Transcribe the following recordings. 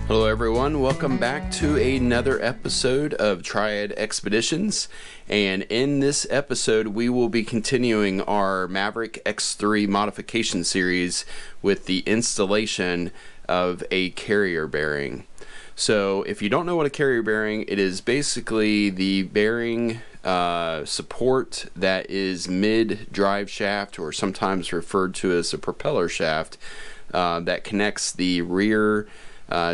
Hello everyone, welcome back to another episode of Triad Expeditions, and in this episode we will be continuing our Maverick X3 modification series with the installation of a carrier bearing. So if you don't know what a carrier bearing, it is basically the bearing support that is mid-drive shaft, or sometimes referred to as a propeller shaft, that connects the rear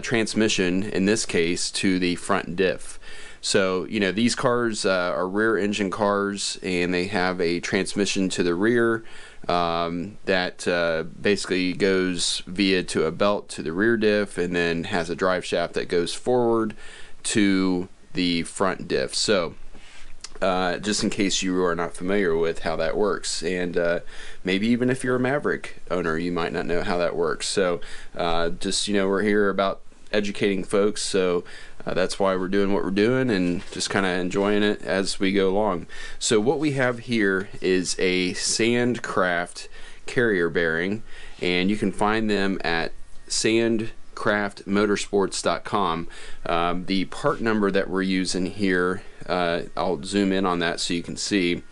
transmission, in this case, to the front diff. So, you know, these cars are rear engine cars, and they have a transmission to the rear that basically goes via to a belt to the rear diff, and then has a drive shaft that goes forward to the front diff. So just in case you are not familiar with how that works, and maybe even if you're a Maverick owner, you might not know how that works. So just, you know, we're here about educating folks, so that's why we're doing what we're doing, and just kind of enjoying it as we go along. So what we have here is a SandCraft Carrier Bearing, and you can find them at SandCraftMotorsports.com. The part number that we're using here, I'll zoom in on that so you can see.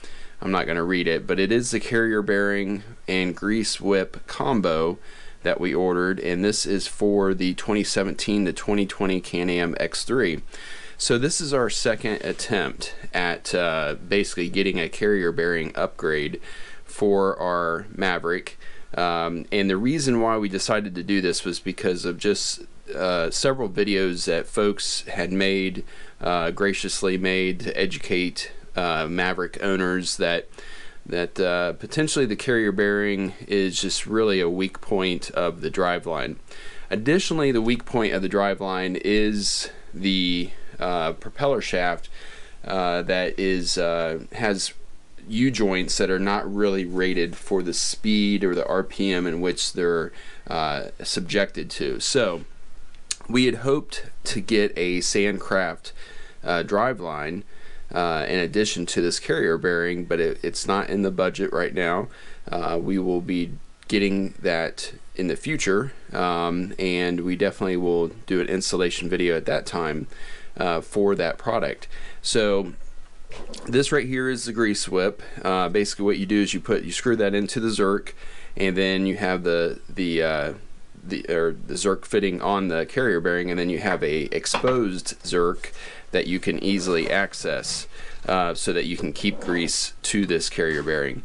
I'm not going to read it, but it is the carrier bearing and grease whip combo that we ordered, and this is for the 2017 to 2020 Can-Am X3. So this is our second attempt at basically getting a carrier bearing upgrade for our Maverick. And the reason why we decided to do this was because of just several videos that folks had made, graciously made, to educate Maverick owners that potentially the carrier bearing is just really a weak point of the driveline. Additionally, the weak point of the driveline is the propeller shaft that is has U-joints that are not really rated for the speed or the RPM in which they're subjected to. So we had hoped to get a SandCraft driveline in addition to this carrier bearing, but it's not in the budget right now. We will be getting that in the future, and we definitely will do an installation video at that time for that product. So this right here is the grease whip. Basically what you do is you screw that into the Zerk, and then you have the Zerk fitting on the carrier bearing, and then you have a exposed Zerk that you can easily access so that you can keep grease to this carrier bearing.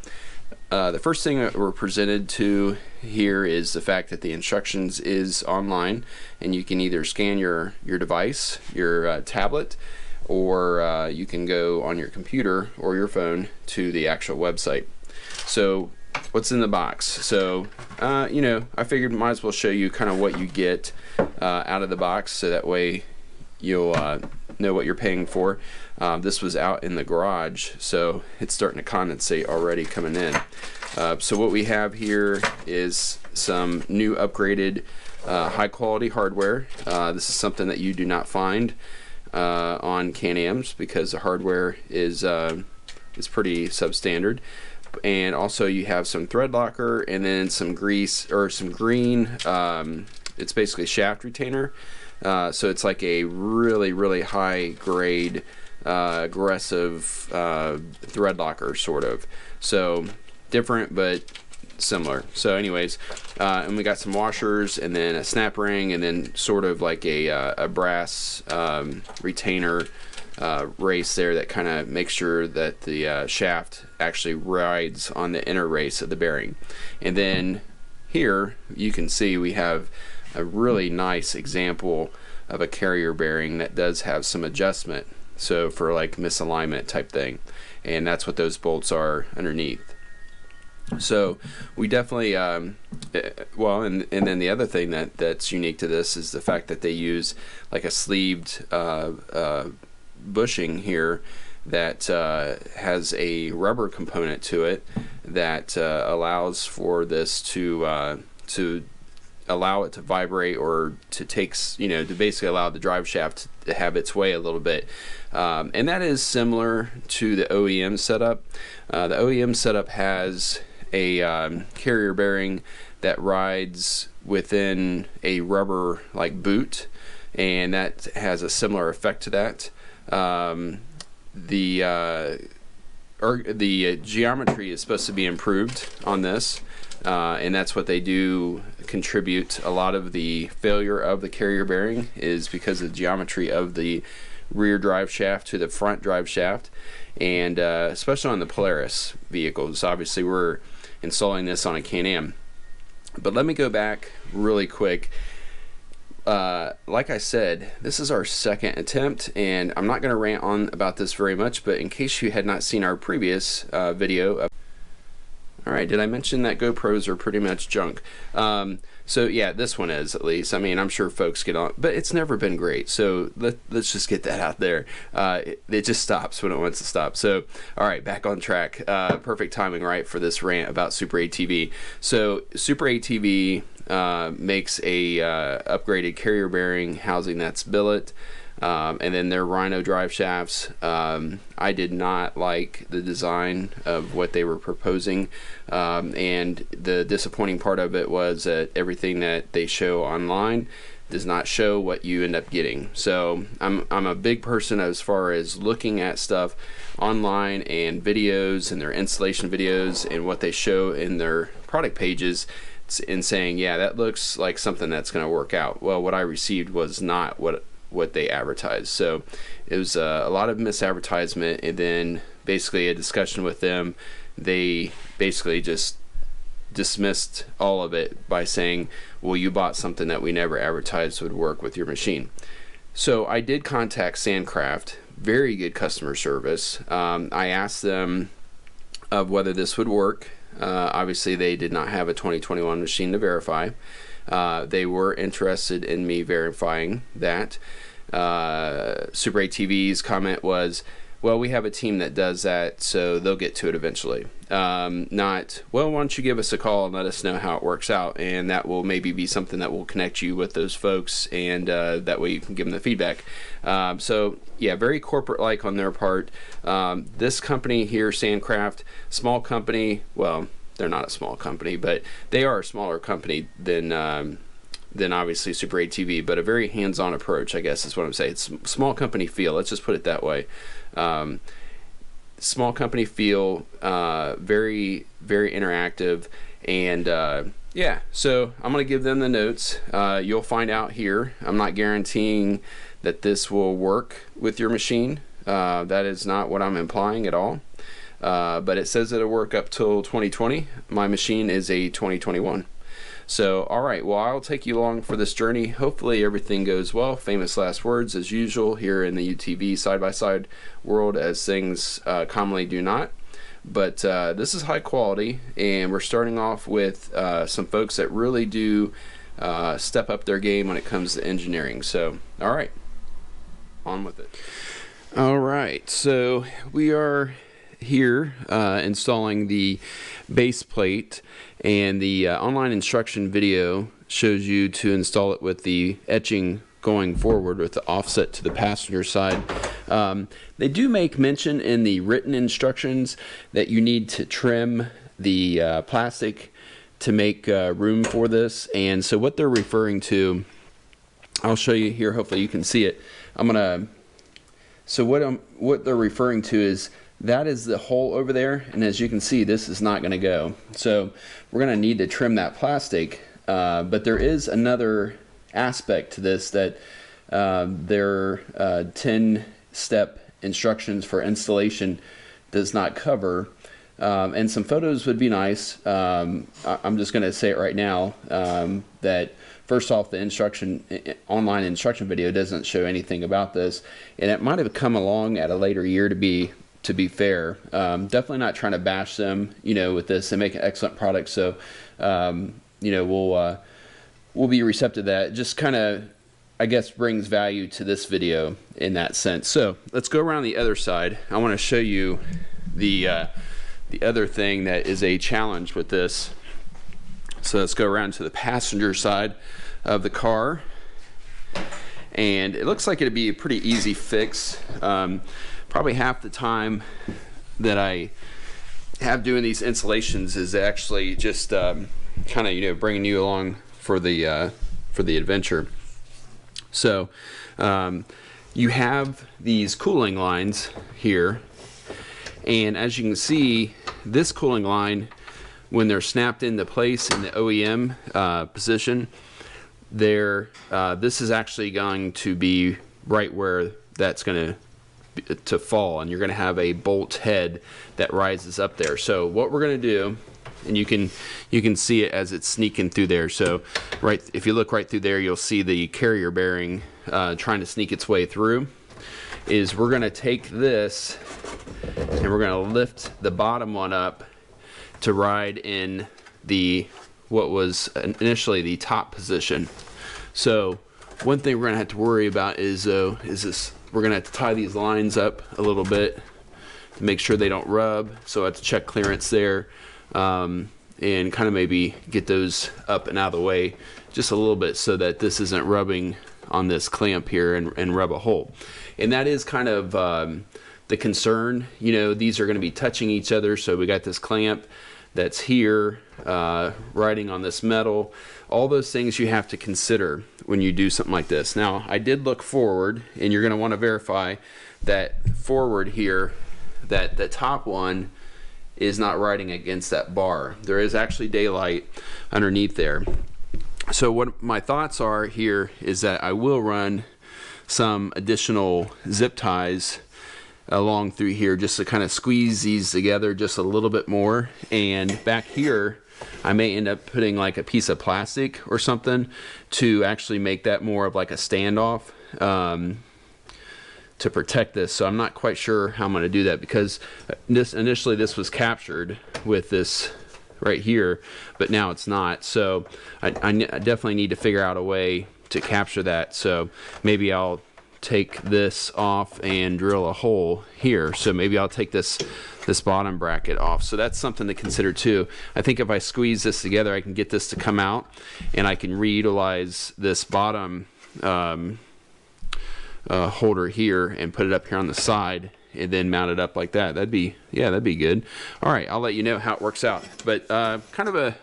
The first thing that we're presented to here is the fact that the instructions is online, and you can either scan your device, your tablet, or you can go on your computer or your phone to the actual website. So what's in the box? So you know, I figured might as well show you kind of what you get out of the box, so that way you'll know what you're paying for. This was out in the garage, so it's starting to condensate already coming in. So what we have here is some new upgraded high quality hardware. This is something that you do not find on Can-Ams, because the hardware is pretty substandard. And also you have some thread locker, and then some grease, or some green, it's basically shaft retainer. So it's like a really high grade aggressive thread locker, sort of. So different but similar. So anyways, and we got some washers, and then a snap ring, and then sort of like a brass retainer race there that kind of makes sure that the shaft actually rides on the inner race of the bearing. And then here you can see we have a really nice example of a carrier bearing that does have some adjustment, so for like misalignment type thing, and that's what those bolts are underneath. So we definitely well, and then the other thing that's unique to this is the fact that they use like a sleeved bushing here that has a rubber component to it that allows for this to allow it to vibrate, or to take, you know, to basically allow the drive shaft to have its way a little bit. And that is similar to the OEM setup. The OEM setup has a carrier bearing that rides within a rubber like boot. and that has a similar effect to that. The geometry is supposed to be improved on this, and that's what they do contribute. A lot of the failure of the carrier bearing is because of the geometry of the rear drive shaft to the front drive shaft, and especially on the Polaris vehicles. Obviously we're installing this on a Can-Am, but let me go back really quick. Like I said, this is our second attempt, and I'm not going to rant on about this very much, but in case you had not seen our previous video. Alright, did I mention that GoPros are pretty much junk? So yeah, this one is, at least. I mean, I'm sure folks get on, but it's never been great, so let's just get that out there. It just stops when it wants to stop. So, alright, back on track. Perfect timing, right, for this rant about Super ATV. So, Super ATV makes a upgraded carrier bearing housing that's billet, and then their Rhino drive shafts. I did not like the design of what they were proposing, and the disappointing part of it was that everything that they show online does not show what you end up getting. So I'm a big person as far as looking at stuff online and videos and their installation videos and what they show in their product pages, and saying, yeah, that looks like something that's going to work out. Well, what I received was not what they advertised. So it was a lot of misadvertisement, and then basically a discussion with them. They basically just dismissed all of it by saying, well, you bought something that we never advertised would work with your machine. So I did contact SandCraft, very good customer service. I asked them of whether this would work. Obviously they did not have a 2021 machine to verify. They were interested in me verifying that. Super ATV's comment was, well, we have a team that does that, so they'll get to it eventually. Not, well, why don't you give us a call and let us know how it works out, and that will maybe be something that will connect you with those folks, and that way you can give them the feedback. So yeah, very corporate-like on their part. This company here, SandCraft, small company, well, they're not a small company, but they are a smaller company than obviously Super ATV, but a very hands-on approach, I guess is what I'm saying. It's small company feel, let's just put it that way. Small company feel, very, very interactive, and yeah, so I'm going to give them the notes. You'll find out here. I'm not guaranteeing that this will work with your machine. That is not what I'm implying at all. But it says it'll work up till 2020. My machine is a 2021. So, alright, well, I'll take you along for this journey. Hopefully everything goes well. Famous last words as usual here in the UTV side-by-side world, as things commonly do not. But this is high quality, and we're starting off with some folks that really do step up their game when it comes to engineering. So, alright, on with it. Alright, so we are here installing the base plate, and the online instruction video shows you to install it with the etching going forward with the offset to the passenger side. They do make mention in the written instructions that you need to trim the plastic to make room for this, and so what they're referring to, I'll show you here, hopefully you can see it. So what they're referring to is that is the hole over there, and as you can see, this is not going to go. So we're going to need to trim that plastic, but there is another aspect to this that their 10-step instructions for installation does not cover, and some photos would be nice. I'm just going to say it right now, that first off, the online instruction video doesn't show anything about this, and it might have come along at a later year, to be fair. Definitely not trying to bash them, with this. They make an excellent product, so we'll be receptive to that. It just kind of, I guess, brings value to this video in that sense. So let's go around the other side. I want to show you the other thing that is a challenge with this. So let's go around to the passenger side of the car, and it looks like it'd be a pretty easy fix. Probably half the time that I have doing these installations is actually just kind of bringing you along for the adventure. So you have these cooling lines here, and as you can see, this cooling line, when they're snapped into place in the OEM position, this is actually going to be right where that's going to fall, and you're going to have a bolt head that rises up there. So what we're going to do, and you can see it as it's sneaking through there. So if you look right through there, you'll see the carrier bearing trying to sneak its way through. Is we're going to take this and we're going to lift the bottom one up to ride in what was initially the top position. So one thing we're going to have to worry about is we're going to have to tie these lines up a little bit to make sure they don't rub. So I have to check clearance there, and kind of maybe get those up and out of the way just a little bit so that this isn't rubbing on this clamp here and rub a hole. And that is kind of the concern. You know, these are going to be touching each other, so we got this clamp that's here riding on this metal. All those things you have to consider when you do something like this. Now, I did look forward, and you're going to want to verify that forward here, that the top one is not riding against that bar. There is actually daylight underneath there. So what my thoughts are here is that I will run some additional zip ties along through here just to kind of squeeze these together just a little bit more. And back here, I may end up putting like a piece of plastic or something to actually make that more of like a standoff to protect this. So I'm not quite sure how I'm going to do that, because initially this was captured with this right here, but now it's not. So I definitely need to figure out a way to capture that. So maybe I'll take this off and drill a hole here. So maybe I'll take this bottom bracket off. So that's something to consider too. I think if I squeeze this together, I can get this to come out, and I can reutilize this bottom holder here and put it up here on the side and then mount it up like that. That'd be good. All right, I'll let you know how it works out. But kind of a,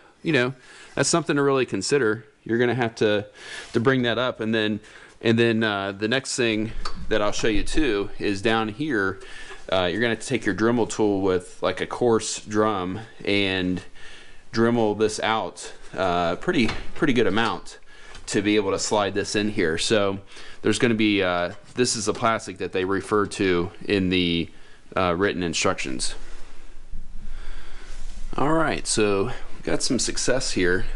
that's something to really consider. You're gonna have to bring that up, and then the next thing that I'll show you too is down here. You're gonna have to take your Dremel tool with like a coarse drum and Dremel this out pretty good amount to be able to slide this in here. So there's going to be this is the plastic that they refer to in the written instructions. All right, so we've got some success here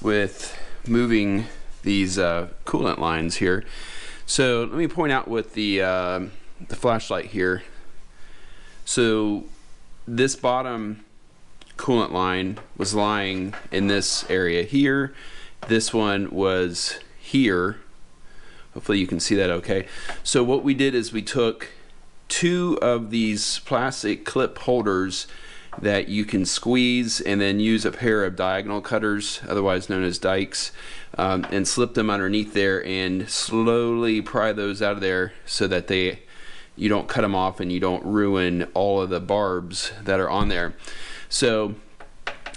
with moving these coolant lines here. So let me point out with the flashlight here. So this bottom coolant line was lying in this area here. This one was here. Hopefully you can see that okay. So what we did is we took 2 of these plastic clip holders that you can squeeze and then use a pair of diagonal cutters, otherwise known as dikes, and slip them underneath there and slowly pry those out of there so that you don't cut them off and you don't ruin all of the barbs that are on there. So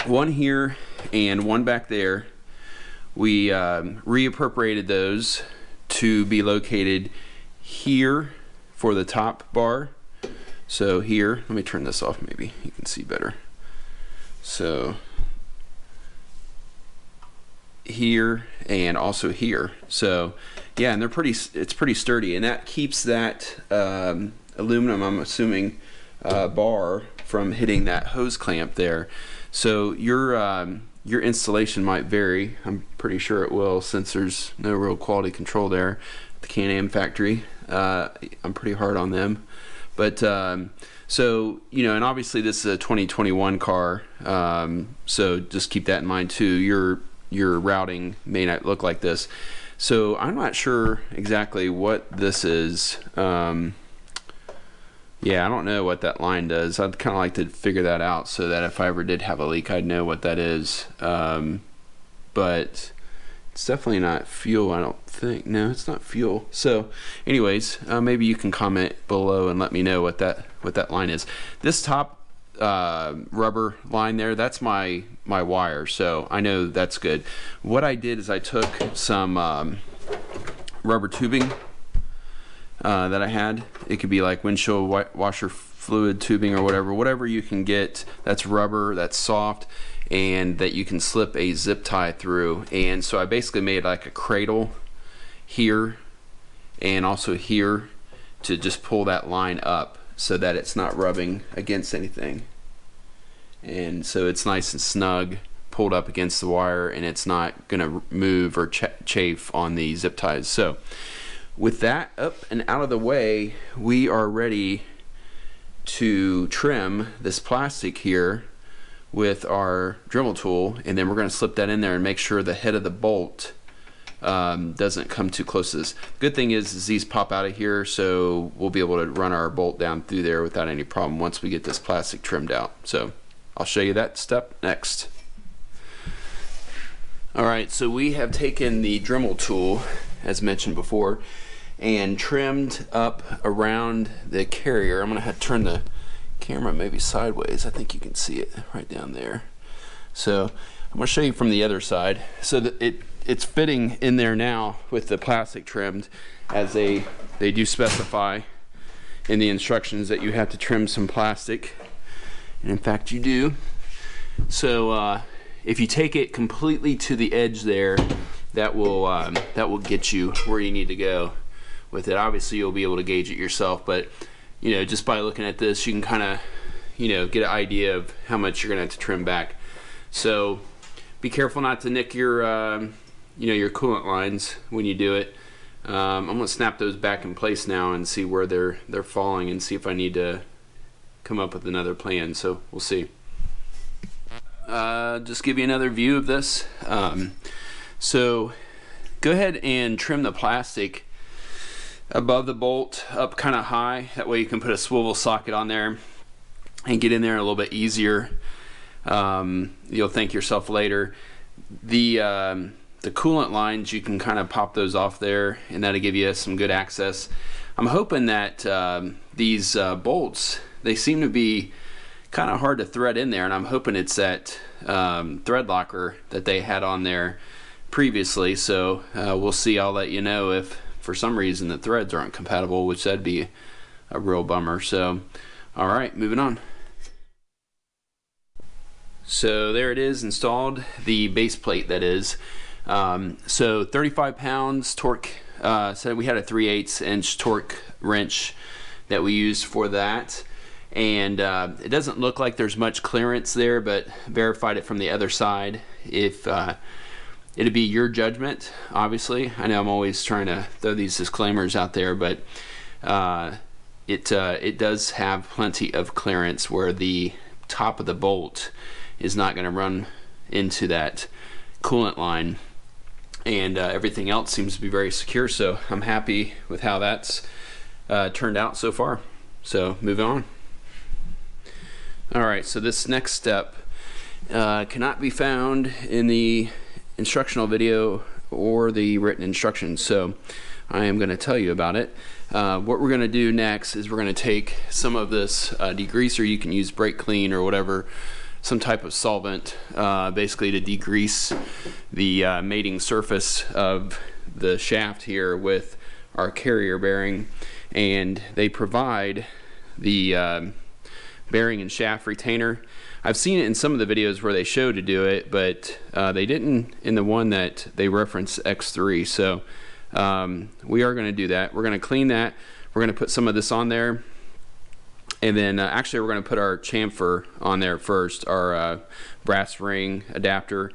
one here and one back there, we reappropriated those to be located here for the top bar. So here, let me turn this off, maybe you can see better. So here and also here. So yeah, and it's pretty sturdy, and that keeps that aluminum, I'm assuming, bar from hitting that hose clamp there. So your installation might vary. I'm pretty sure it will, since there's no real quality control there at the Can-Am factory. I'm pretty hard on them. But so, and obviously this is a 2021 car, so just keep that in mind too. Your routing may not look like this. So I'm not sure exactly what this is. Yeah, I don't know what that line does. I'd kind of like to figure that out so that if I ever did have a leak, I'd know what that is. But it's definitely not fuel, I don't think. No, it's not fuel. So anyways, maybe you can comment below and let me know what that line is. This top rubber line there, that's my wire, so I know that's good. What I did is I took some rubber tubing that I had. It could be like windshield washer fluid tubing or whatever you can get that's rubber, that's soft, and that you can slip a zip tie through. And so I basically made like a cradle here and also here to just pull that line up so that it's not rubbing against anything. And so it's nice and snug, pulled up against the wire, and it's not gonna move or chafe on the zip ties. So with that up and out of the way, we are ready to trim this plastic here with our Dremel tool, and then we're going to slip that in there and make sure the head of the bolt doesn't come too close to this. Good thing is these pop out of here, so we'll be able to run our bolt down through there without any problem once we get this plastic trimmed out. So I'll show you that step next. Alright, so we have taken the Dremel tool, as mentioned before, and trimmed up around the carrier. I'm going to have to turn the camera maybe sideways. I think you can see it right down there. So I'm going to show you from the other side. So that it's fitting in there now with the plastic trimmed, as they do specify in the instructions that you have to trim some plastic, and in fact you do. So if you take it completely to the edge there, that will get you where you need to go with it. Obviously you'll be able to gauge it yourself, but you know, just by looking at this, you can kind of, you know, get an idea of how much you're gonna have to trim back. So be careful not to nick your you know, your coolant lines when you do it. I'm gonna snap those back in place now and see where they're falling, and see if I need to come up with another plan. So we'll see. Just give you another view of this. So go ahead and trim the plastic above the bolt up kind of high. That way you can put a swivel socket on there and get in there a little bit easier. You'll thank yourself later. The coolant lines, you can kind of pop those off there, and that'll give you some good access. I'm hoping that these bolts, they seem to be kind of hard to thread in there, and I'm hoping it's that thread locker that they had on there previously. So we'll see. I'll let you know if for some reason the threads aren't compatible, which that'd be a real bummer. So alright, moving on. So there it is, installed, the base plate that is. So 35 pounds torque. So we had a 3/8 inch torque wrench that we used for that, and it doesn't look like there's much clearance there, but verified it from the other side. If it'd be your judgment, obviously. I know I'm always trying to throw these disclaimers out there, but it does have plenty of clearance where the top of the bolt is not going to run into that coolant line, and everything else seems to be very secure. So I'm happy with how that's turned out so far. So moving on. Alright, so this next step cannot be found in the instructional video or the written instructions, so I am going to tell you about it. What we're going to do next is we're going to take some of this degreaser. You can use brake clean or whatever, some type of solvent, basically to degrease the mating surface of the shaft here with our carrier bearing, and they provide the bearing and shaft retainer. I've seen it in some of the videos where they show to do it, but they didn't in the one that they reference X3. So we are going to do that. We're going to clean that. We're going to put some of this on there, and then actually we're going to put our chamfer on there first, our brass ring adapter,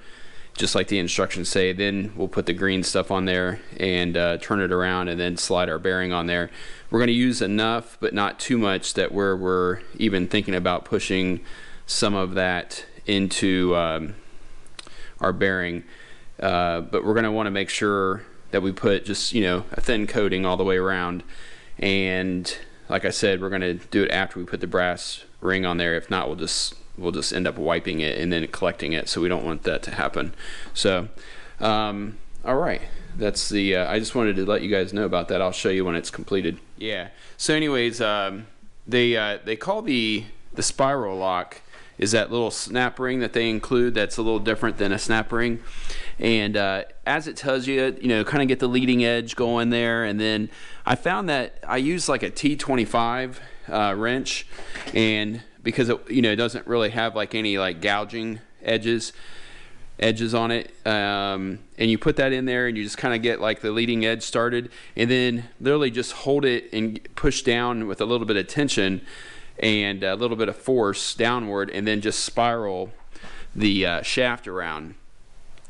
just like the instructions say. Then we'll put the green stuff on there and turn it around, and then slide our bearing on there. We're going to use enough, but not too much that we're even thinking about pushing some of that into our bearing, but we're going to want to make sure that we put just, you know, a thin coating all the way around. And like I said, we're going to do it after we put the brass ring on there. If not, we'll just end up wiping it and then collecting it, so we don't want that to happen. So all right, that's the I just wanted to let you guys know about that. I'll show you when it's completed. Yeah, so anyways, they call the spiral lock is that little snap ring that they include that's a little different than a snap ring. And as it tells you, kind of get the leading edge going there. And then I found that I use like a T25 wrench, and because it doesn't really have like any like gouging edges on it, and you put that in there and you just kind of get like the leading edge started, and then literally just hold it and push down with a little bit of tension and a little bit of force downward, and then just spiral the shaft around,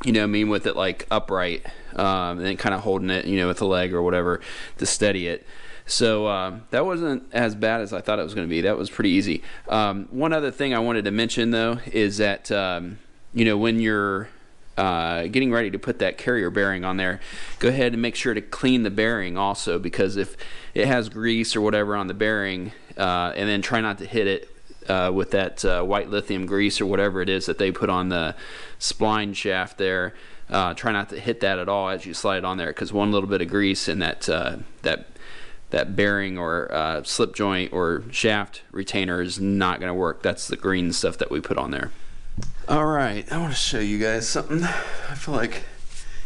with it like upright, and then kind of holding it with a leg or whatever to steady it. So that wasn't as bad as I thought it was going to be. That was pretty easy. One other thing I wanted to mention though is that when you're getting ready to put that carrier bearing on there, go ahead and make sure to clean the bearing also, because if it has grease or whatever on the bearing, and then try not to hit it with that white lithium grease or whatever it is that they put on the spline shaft there. Try not to hit that at all as you slide it on there, because one little bit of grease in that bearing or slip joint or shaft retainer is not going to work. That's the green stuff that we put on there. Alright, I want to show you guys something. I feel like,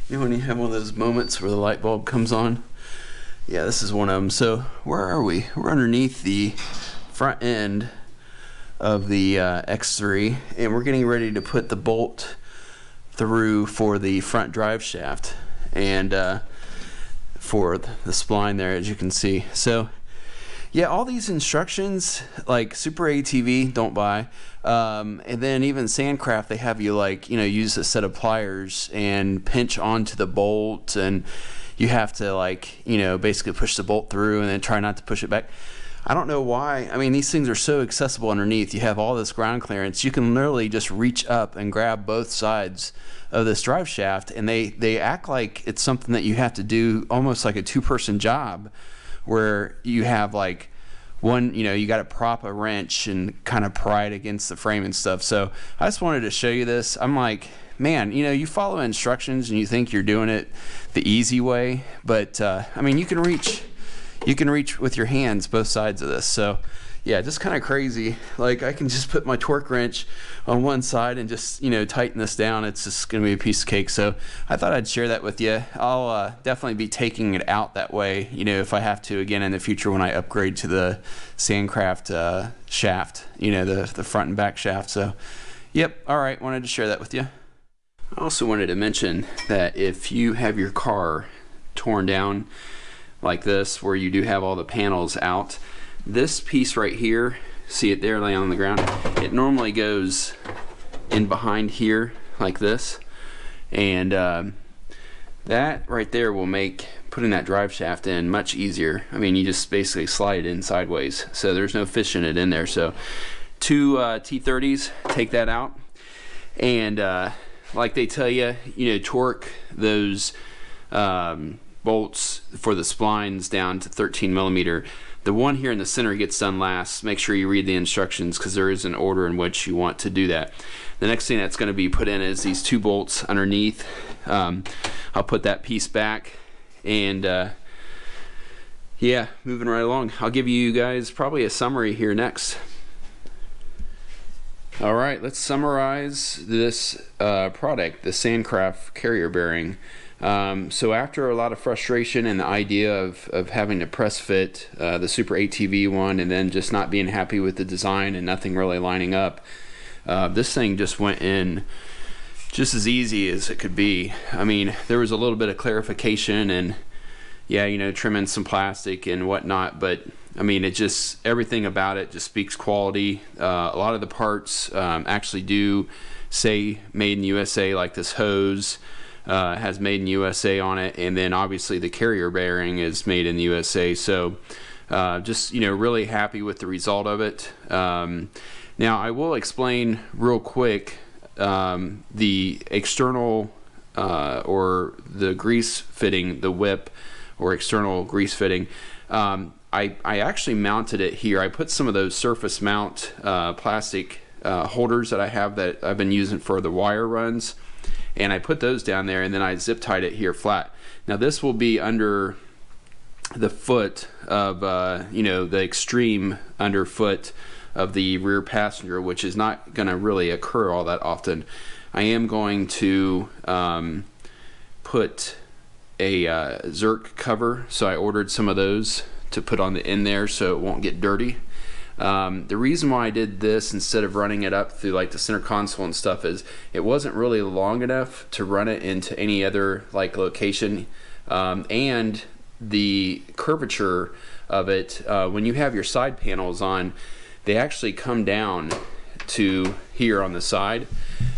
when you have one of those moments where the light bulb comes on. Yeah, this is one of them. So where are we? We're underneath the front end of the X3, and we're getting ready to put the bolt through for the front drive shaft and for the spline there, as you can see. So yeah, all these instructions, like Super ATV, don't buy. And then even SandCraft, they have you use a set of pliers and pinch onto the bolt, and you have to basically push the bolt through and then try not to push it back. I don't know why. I mean, these things are so accessible underneath. You have all this ground clearance. You can literally just reach up and grab both sides of this drive shaft, and they act like it's something that you have to do almost like a two-person job, where you have one, you got to prop a wrench and kind of pry it against the frame and stuff. So I just wanted to show you this. I'm like, man, you follow instructions and you think you're doing it the easy way, but I mean, you can reach with your hands both sides of this. So yeah, just kind of crazy. Like, I can just put my torque wrench on one side and just tighten this down. It's just gonna be a piece of cake. So I thought I'd share that with you. I'll definitely be taking it out that way, if I have to again in the future when I upgrade to the SandCraft shaft, the front and back shaft. So yep, all right, wanted to share that with you. I also wanted to mention that if you have your car torn down like this, where you do have all the panels out, this piece right here, see it there laying on the ground, it normally goes in behind here like this, and that right there will make putting that drive shaft in much easier. I mean, you just basically slide it in sideways, so there's no fishing it in there. So two T30s, take that out, and like they tell you, torque those bolts for the splines down to 13 millimeter. The one here in the center gets done last. Make sure you read the instructions, because there is an order in which you want to do that. The next thing that's going to be put in is these two bolts underneath. I'll put that piece back, and yeah, moving right along. I'll give you guys probably a summary here next. All right, let's summarize this product, the SandCraft Carrier Bearing. So after a lot of frustration and the idea of having to press fit the Super ATV one, and then just not being happy with the design and nothing really lining up, this thing just went in just as easy as it could be. I mean, there was a little bit of clarification and yeah, trimming some plastic and whatnot, but I mean, it just, everything about it just speaks quality. A lot of the parts actually do say made in USA, like this hose has made in USA on it, and then obviously the carrier bearing is made in the USA. So just really happy with the result of it. Now I will explain real quick the external or the grease fitting, the whip or external grease fitting. I actually mounted it here. I put some of those surface mount plastic holders that I have that I've been using for the wire runs, and I put those down there, and then I zip tied it here flat. Now this will be under the foot of the extreme underfoot of the rear passenger, which is not going to really occur all that often, I am going to put a Zerk cover. So I ordered some of those to put on the end there so it won't get dirty. The reason why I did this instead of running it up through like the center console and stuff is it wasn't really long enough to run it into any other like location, and the curvature of it, when you have your side panels on, they actually come down to here on the side.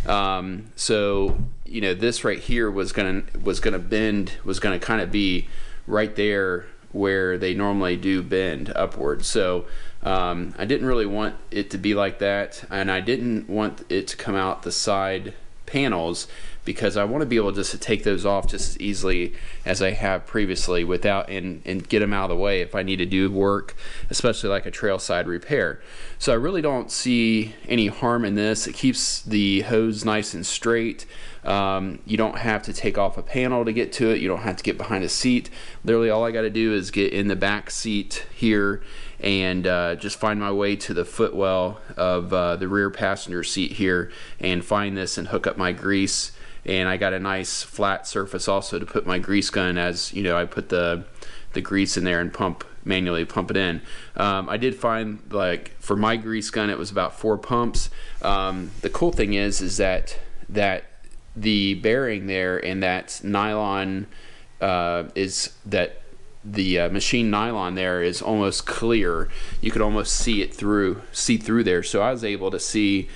So you know, this right here was gonna bend, was gonna kind of be right there where they normally do bend upward. So I didn't really want it to be like that, and I didn't want it to come out the side panels because I want to be able just to take those off just as easily as I have previously without and get them out of the way if I need to do work, especially like a trail side repair. So I really don't see any harm in this. It keeps the hose nice and straight. You don't have to take off a panel to get to it. You don't have to get behind a seat. Literally all I got to do is get in the back seat here and just find my way to the footwell of the rear passenger seat here and find this and hook up my grease. And I got a nice flat surface also to put my grease gun, as you know, I put the grease in there and manually pump it in. I did find, like, for my grease gun it was about 4 pumps. The cool thing is that the bearing there and that nylon the machine nylon there is almost clear. You could almost see through there. So I was able to see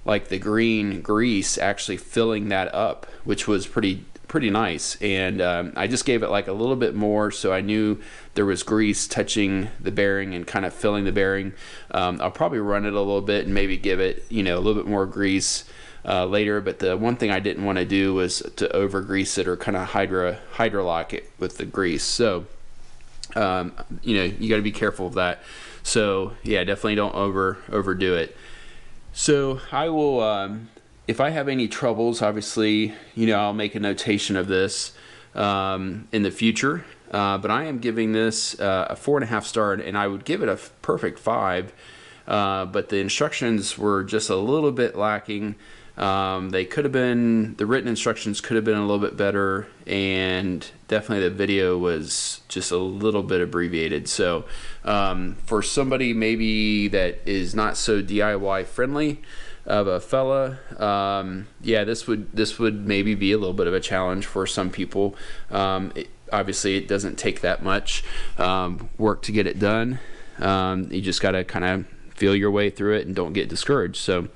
like the green grease actually filling that up, which was pretty nice. And I just gave it like a little bit more so I knew there was grease touching the bearing and kind of filling the bearing. I'll probably run it a little bit and maybe give it, you know, a little bit more grease later, but the one thing I didn't want to do was to over grease it or kind of hydrolock it with the grease. So you know, you got to be careful of that. So yeah, definitely don't overdo it. So I will, if I have any troubles, obviously, you know, I'll make a notation of this in the future. But I am giving this a 4.5 star, and I would give it a perfect 5. But the instructions were just a little bit lacking. They could have been, the written instructions could have been a little bit better, and definitely the video was just a little bit abbreviated. So for somebody maybe that is not so DIY friendly of a fella, yeah, this would maybe be a little bit of a challenge for some people. Obviously it doesn't take that much work to get it done. You just got to kind of feel your way through it and don't get discouraged. So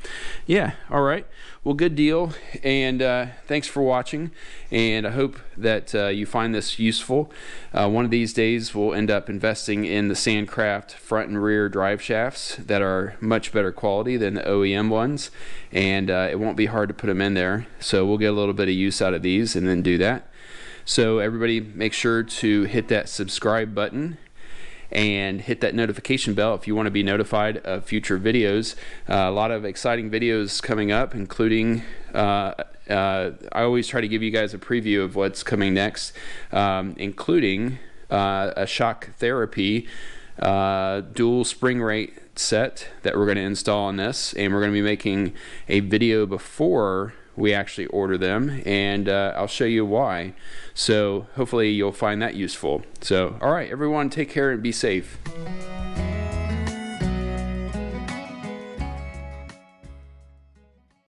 yeah, all right, well, good deal, and thanks for watching, and I hope that you find this useful. One of these days we'll end up investing in the SandCraft front and rear drive shafts that are much better quality than the OEM ones, and it won't be hard to put them in there, so we'll get a little bit of use out of these and then do that. So everybody, make sure to hit that subscribe button and hit that notification bell if you want to be notified of future videos. A lot of exciting videos coming up, including I always try to give you guys a preview of what's coming next, including a shock therapy dual spring rate set that we're going to install on this, and we're going to be making a video before we actually order them, and I'll show you why. So hopefully you'll find that useful. So all right, everyone, take care and be safe.